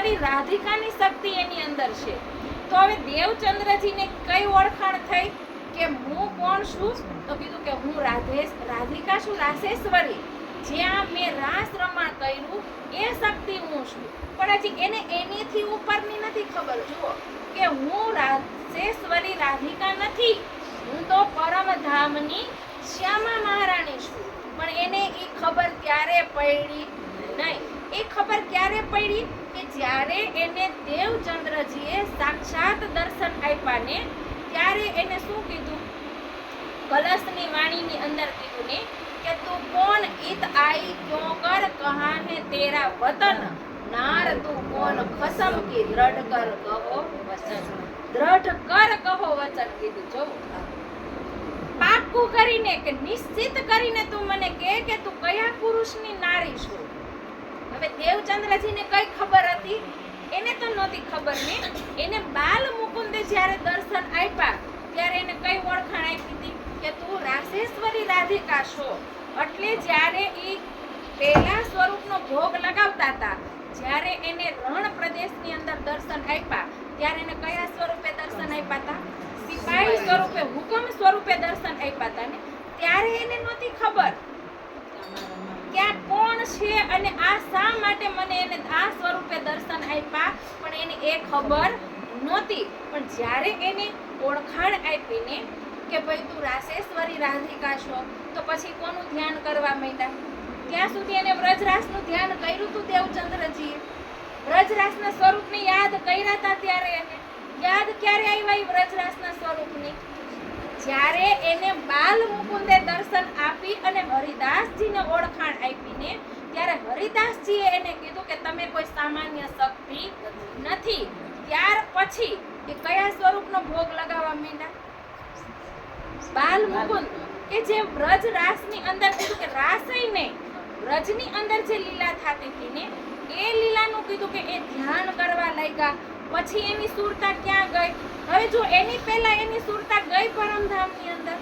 રાસેશ્વરી રાધિકાની શક્તિ એની અંદર છે. તો હવે દેવચંદ્રજીને કઈ ઓળખાણ થઈ કે હું કોણ છું? તો કીધું કે હું રાધિકા છું, રાસેશ્વરી. જ્યાં મેં રાસ રમણ કર્યું એ શક્તિ હું છું. પણ હજી એને એનીથી ઉપરની નથી ખબર. જુઓ કે હું રાસેશ્વરી રાધિકા નથી, હું તો પરમધામની શ્યામા મહારાણી છું. પણ એને એ ખબર ક્યારે પડી નહીં. એ ખબર ક્યારે પડી કે જ્યારે એને દેવચંદ્રજીએ સાક્ષાત દર્શન આપ્યા ને ત્યારે એને શું કીધું? કલશની વાણીની અંદર કીધું ને કે તું કોણ ઈત આઈ ક્यों कर कहाँ है तेरा वतन नार तू कौन खसम की दृढ़ कर कहो वचन. दृढ़ कर કહો વચન કીધું. જો પાક્કું કરીને કે નિશ્ચિત કરીને તું મને કે તું કયા પુરુષની નારી છો. હવે દેવચંદ્રજીને કઈ ખબર હતી? એને તો નહોતી ખબર ને. એને બાલ મુકુંદે જ્યારે દર્શન આપ્યા ત્યારે એને કઈ ઓળખાણ આપી હતી કે તું રાસેશ્વરી રાધિકા છો. એટલે જ્યારે એ પહેલા સ્વરૂપનો ભોગ લગાવતા હતા, જ્યારે એને રણ પ્રદેશની અંદર દર્શન આપ્યા ત્યારે એને કયા સ્વરૂપે દર્શન આપ્યા હતા? સિપાહી સ્વરૂપે, હુકમ સ્વરૂપે દર્શન આપ્યા હતા ને. ત્યારે એને નહોતી ખબર કે આ કોણ છે અને આ શા માટે મને એને આ સ્વરૂપે દર્શન આપ્યા. પણ એને એ ખબર નહોતી. પણ જ્યારે એને ઓળખાણ આપીને કે ભાઈ તું રાસેશ્વરી રાધિકા છો, તો પછી કોનું ધ્યાન કરવા માંડ્યા? ત્યાં સુધી એને વ્રજરાસનું ધ્યાન કર્યું હતું દેવચંદ્રજીએ. વ્રજરાસના સ્વરૂપને યાદ કર્યા હતા. ત્યારે એને યાદ ક્યારે આવ્યા એ વ્રજરાસના સ્વરૂપની? જ્યારે એને બાલ મુકુંદે દર્શન આપી અને હરિદાસજીને ઓળખાણ આપીને ત્યારે હરિદાસજીએ એને કીધું કે તમે કોઈ સામાન્ય શક્તિ નથી. ત્યાર પછી એ કયા સ્વરૂપનો ભોગ લગાવવા માંડ્યા? બાલ મુકુંદ કે જે વ્રજ રાસની અંદર કીધું કે રાસય નહીં, વ્રજની અંદર જે લીલા થતી હતી ને એ લીલાનું કીધું કે એ ધ્યાન કરવા લાગ્યા. પછી એની સુરતા ક્યાં ગઈ? હવે જો એની પહેલા એની સુરતા ગઈ પરમધામની અંદર.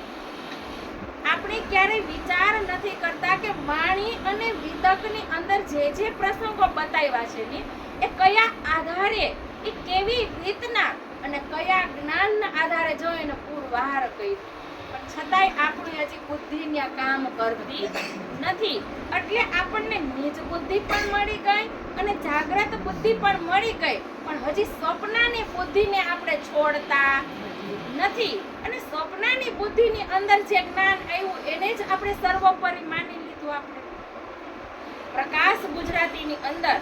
આપણે ક્યારે વિચાર નથી કરતા કે વાણી અને વિતકની અંદર જે પ્રસંગો બતાવ્યા છે ને એ કયા આધારે, એ કેવી રીતના અને કયા જ્ઞાનના આધારે જો એને પુરવાર કર્યું. પણ છતાંય આપણી હજી બુદ્ધિ ત્યાં કામ કરતી નથી. એટલે આપણને નિજ બુદ્ધિ પણ મળી ગઈ અને જાગ્રત બુદ્ધિ પણ મળી ગઈ. પણ હજી સ્વપ્નાની બુદ્ધિને આપણે છોડતા નથી. અને સ્વપ્નાની બુદ્ધિની અંદર જે જ્ઞાન આવ્યું એને જ આપણે સર્વોપરી માની લીધું. આપણે પ્રકાશ ગુજરાતીની અંદર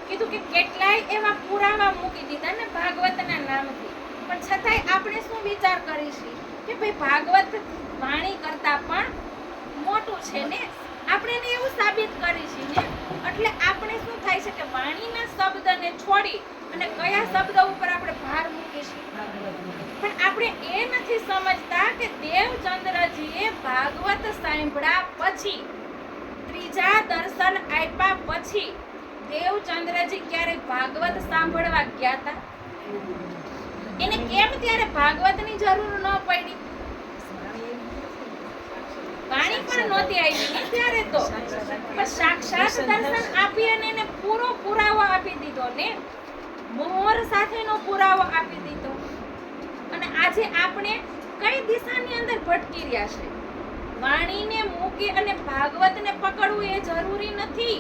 કીધું કે કેટલાય એવા પુરાવા મૂકી દીધા ને ભાગવતના નામથી. પણ છતાંય આપણે શું વિચાર કરીશું કે ભાઈ ભાગવત વાણી કરતા પણ મોટું છે ને. આપણે એને એવું સાબિત કરીશું ને. એટલે આપણે શું થાય છે કે વાણીના શબ્દને છોડી અને કયા શબ્દ ઉપર આપણે ભાર મૂકીશું. પણ આપણે એ નથી સમજતા કે દેવચંદ્રજીએ ભાગવત સાંભળ્યા પછી, ત્રીજા દર્શન આપ્યા પછી દેવચંદ્રજી ક્યારે ભાગવત સાંભળવા ગયા હતા? એને કેમ ત્યારે ભાગવતની જરૂર ન પડી? વાણી પણ નહોતી આવી ને ત્યારે તો. પણ સાક્ષાત દર્શન આપી અને એને પૂરો પુરાવો આપી દીધો ને, મોહર સાથેનો પુરાવો આપી દીધો. અને આજે આપણે કઈ દિશાની અંદર ભટકી રહ્યા છે? વાણીને મૂકી અને ભાગવતને પકડવું એ જરૂરી નથી.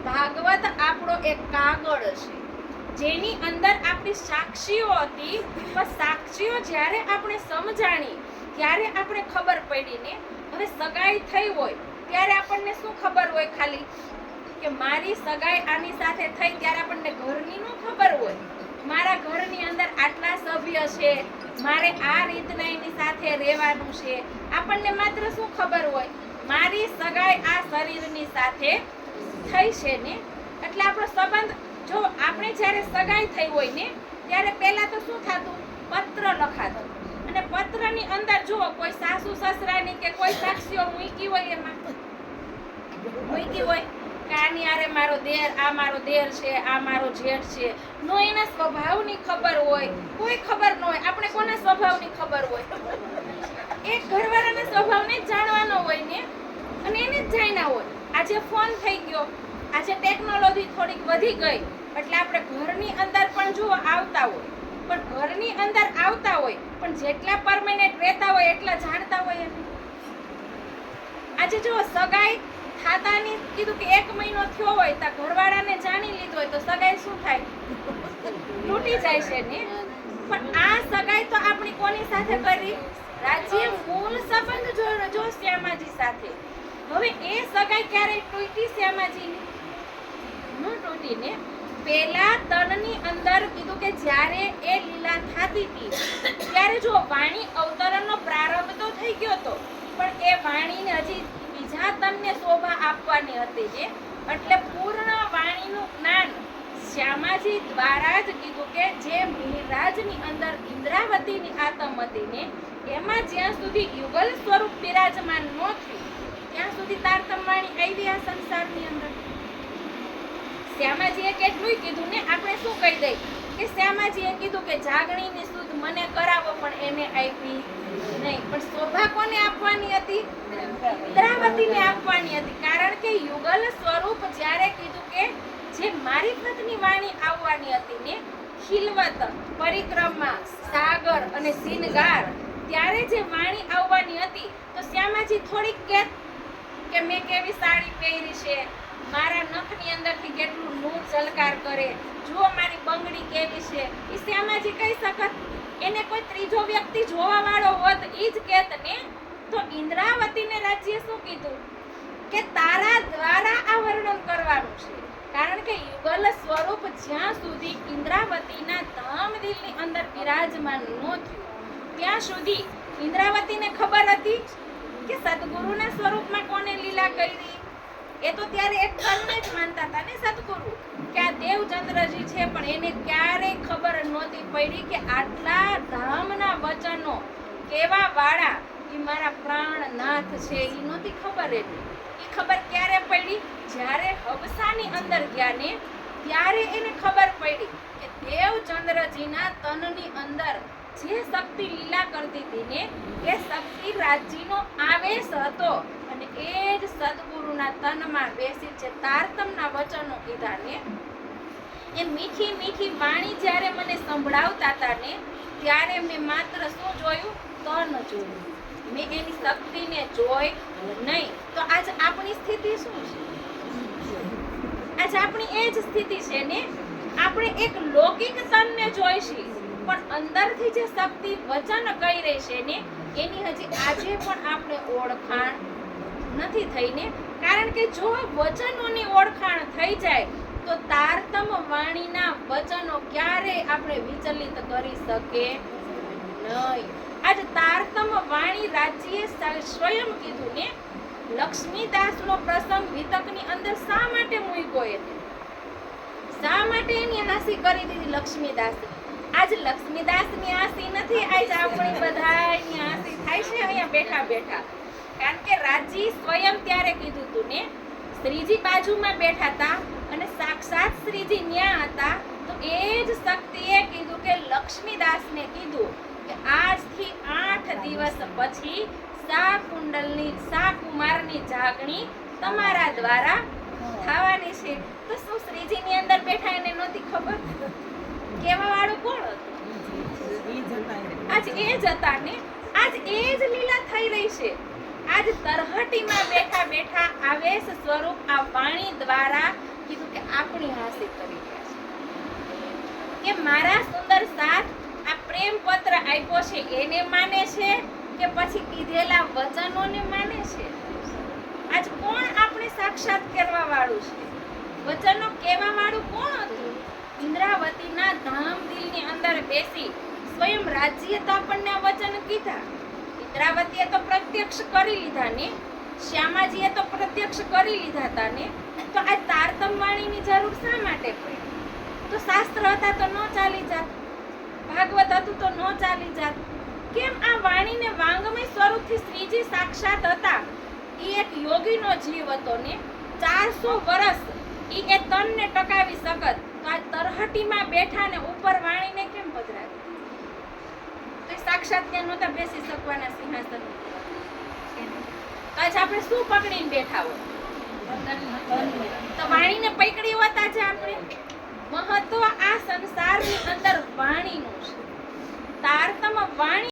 ભાગવત આપણો એક કાગળ છે જેની અંદર આપણી સાક્ષીઓ હતી. પણ સાક્ષીઓ જ્યારે આપણે સમજાણી ત્યારે આપણે ખબર પડી ને. હવે સગાઈ થઈ હોય ત્યારે આપણને શું ખબર હોય? ખાલી કે મારી સગાઈ આની સાથે થઈ ત્યારે આપણને ઘરની ન ખબર હોય. મારા ઘરની અંદર આટલા સભ્ય છે, મારે આ રીતના એની સાથે રહેવાનું છે. આપણને માત્ર શું ખબર હોય? મારી સગાઈ આ શરીરની સાથે થઈ છે ને. એટલે આપણો સંબંધ, જો આપણે જ્યારે સગાઈ થઈ હોય ને ત્યારે પહેલા તો શું થતું? પત્ર લખાતો. અને પત્રની અંદર જો કોઈ સાસુ સસરાની કે કોઈ સાક્ષીઓ મૂકી હોય, એમાં મૂકી હોય કે આની આરે મારો દેર, આ મારો દેર છે, આ મારો જેઠ છે. નો એના સ્વભાવની ખબર હોય, કોઈ ખબર ન હોય. આપણે કોના સ્વભાવની ખબર હોય? એક ઘરવાળાના સ્વભાવને જ જાણવાનો હોય ને. અને એને જ જાણ્યા હોય. આજે ફોન થઈ ગયો, આજે ટેકનોલોજી થોડીક વધી ગઈ એટલે આપણે ઘરની અંદર પણ જો આવતા હોય, પણ ઘરની અંદર આવતા હોય પણ જેટલા પરમેનન્ટ રહેતા હોય એટલા જાણતા હોય નહીં. આજે જો સગાઈ થાતાની કીધું કે 1 મહિનો થયો હોય તો ઘરવાળાને જાણી લીધો હોય તો સગાઈ શું થાય? તૂટી જાય છે ને. પણ આ સગાઈ તો આપણી કોની સાથે કરી? રાજ્ય મૂળ સંબંધ જો શ્યામાજી સાથે. હવે એ સગાઈ ક્યારે તૂટી શ્યામાજીની? ન તૂટીને પેલા તનની અંદર કીધું કે જ્યારે એ લીલા થાતી હતી ત્યારે જો વાણી અવતરણનો પ્રારંભ તો થઈ ગયો તો, પણ એ વાણીને હજી બીજા તનને શોભા આપવાની હતી જે, એટલે પૂર્ણ વાણીનું જ્ઞાન શ્યામાજી દ્વારા જ કીધું કે જે મિહિરરાજની અંદર ઇન્દ્રાવતીની આતમ હતી ને એમાં જ્યાં સુધી યુગલ સ્વરૂપ બિરાજમાન ન થયું ત્યાં સુધી તારતમ વાણી આવી આ સંસારની અંદર. શ્યામાજીએ કેટલું કીધું ને, આપણે શું કહી દઈ કે શ્યામાજીએ કીધું કે જાગણીની સુધ મને કરાવો પણ એને આપી નહીં. પણ શોભા કોને આપવાની હતી? ઇન્દ્રાવતીને આપવાની હતી. કારણ કે યુગલ સ્વરૂપ જ્યારે કીધું કે જે મારી પત્ની વાણી આવવાની હતી ને, ખિલવત, પરિક્રમા, સાગર અને સિનગાર, ત્યારે જે વાણી આવવાની હતી તો શ્યામાજી થોડીક કે મેં કેવી સાડી પહેરી છે, મારા નખની અંદરથી કેટલું નૂર ઝલકાર કરે, જુઓ મારી બંગડી કેવી છે, એ શ્યામાજી કહી શકત. એને કોઈ ત્રીજો વ્યક્તિ જોવા વાળો હોત ઈ જ કહેત ને. તો ઇન્દ્રાવતીને રાજ્ય શું કીધું કે તારા દ્વારા આ વર્ણન કરવાનું છે. કારણ કે યુગલ સ્વરૂપ જ્યાં સુધી ઇન્દ્રાવતીના ધામદિલની અંદર બિરાજમાન ન થયું ત્યાં સુધી ઇન્દ્રાવતીને ખબર હતી કે સદગુરુના સ્વરૂપમાં કોને લીલા કરી. એ તો ત્યારે એક તનને જ માનતા હતા ને સદગુરુ, કે આ દેવચંદ્રજી છે, પણ એને ક્યારેય ખબર નહોતી પડી કે આટલા ધામના વચનો કેવા વાળા એ મારા પ્રાણનાથ છે. એ નહોતી ખબર. એને એ ખબર ક્યારે પડી? જ્યારે હબસાની અંદર ગયા ને ત્યારે એને ખબર પડી કે દેવચંદ્રજીના તનની અંદર જે શક્તિ લીલા કરતી હતી ને એ શક્તિ રાજ્યનો આવેશ હતો. અને એ જ સદગુરુના તનમાં બેસી જે તારતમના વચનો કીધા ને એ મીઠી મીઠી વાણી જ્યારે મને સંભળાવતા હતા ને ત્યારે મેં માત્ર શું જોયું? તન જોયું. મેં એની શક્તિને જોઈ નહીં. તો આજ આપણી સ્થિતિ શું છે? આજ આપણી એ જ સ્થિતિ છે ને. આપણે એક લૌકિક તનને જોઈશી પણ અંદરથી જે શક્તિ વચન કહી રહી છે ને એની હજી આજે પણ આપણે ઓળખાણ નથી થઈ ને. કારણ કે જો વચનોની ઓળખાણ થઈ જાય તો તારતમ વાણીના વચનો ક્યારેય આપણે વિચલિત કરી શકે નહીં. આજ તારતમ વાણી રાજ્યે સ્વયં કીધું ને. લક્ષ્મીદાસનો પ્રસંગ વિતકની અંદર શા માટે મૂક્યો એને? શા માટે એની હાંસી કરી દીધી લક્ષ્મીદાસ? આજ લક્ષ્મીદાસની હાંસી નથી, આજ આપણી બધાની હાંસી થાય છે અહીંયા બેઠા બેઠા. કારણ કે રાજી સ્વયં ત્યારે કીધું તું ને, શ્રીજી બાજુમાં બેઠા હતા અને સાક્ષાત શ્રીજી ન્યા હતા. તો એ જ શક્તિએ કીધું કે લક્ષ્મીદાસને કીધું કે આજથી 8 દિવસ પછી સા કુમારની જાગણી તમારા દ્વારા થવાની છે. તો શું શ્રીજીની અંદર બેઠા એને નહોતી ખબર? કેવા વાળું કોણ હતું? આજ એ જ હતા ને. આજ એ જ લીલા થઈ રહી છે. આજ તરહટીમાં બેઠા બેઠા આવેશ સ્વરૂપ આ વાણી દ્વારા કીધું કે આપણી હાંસી કરી રહ્યા છે કે મારા સુંદર સાથ આ પ્રેમ પત્ર આપ્યો છે એને માને છે કે પછી કીધેલા વચનોને માને છે? આજ કોણ આપણે સાક્ષાત કરવા વાળું છે? વચનો કેવા વાળું કોણ હતું? ઇન્દ્રાવતીના ધામદિલની અંદર બેસી સ્વયં રાજ્યે તો આપણને વચન કીધા. ઇન્દ્રાવતીએ તો પ્રત્યક્ષ કરી લીધા ને, શ્યામાજીએ તો પ્રત્યક્ષ કરી લીધા હતા ને. તો આ તારતમ વાણીની જરૂર શા માટે પડી? તો શાસ્ત્ર હતા તો ન ચાલી જાત, ભાગવત હતું તો ન ચાલી જાત. કેમ આ વાણીને વાંગમય સ્વરૂપથી શ્રીજી સાક્ષાત હતા? એ એક યોગીનો જીવ હતો ને, 400 વર્ષ ઈ એ તનને ટકાવી શકત. તો આ તરહટીમાં બેઠા ને ઉપર વાણીને કેમ પધરાવી? તો સાક્ષાત ત્યાં નહોતા બેસી શકવાના સિંહાસન. તો આજ આપણે શું પકડીને બેઠા હોય? તો વાણીને પકડી હોત આજે આપણે મહત્વ આ સંસારની અંદર વાણીનું છે. તારતમ વાણી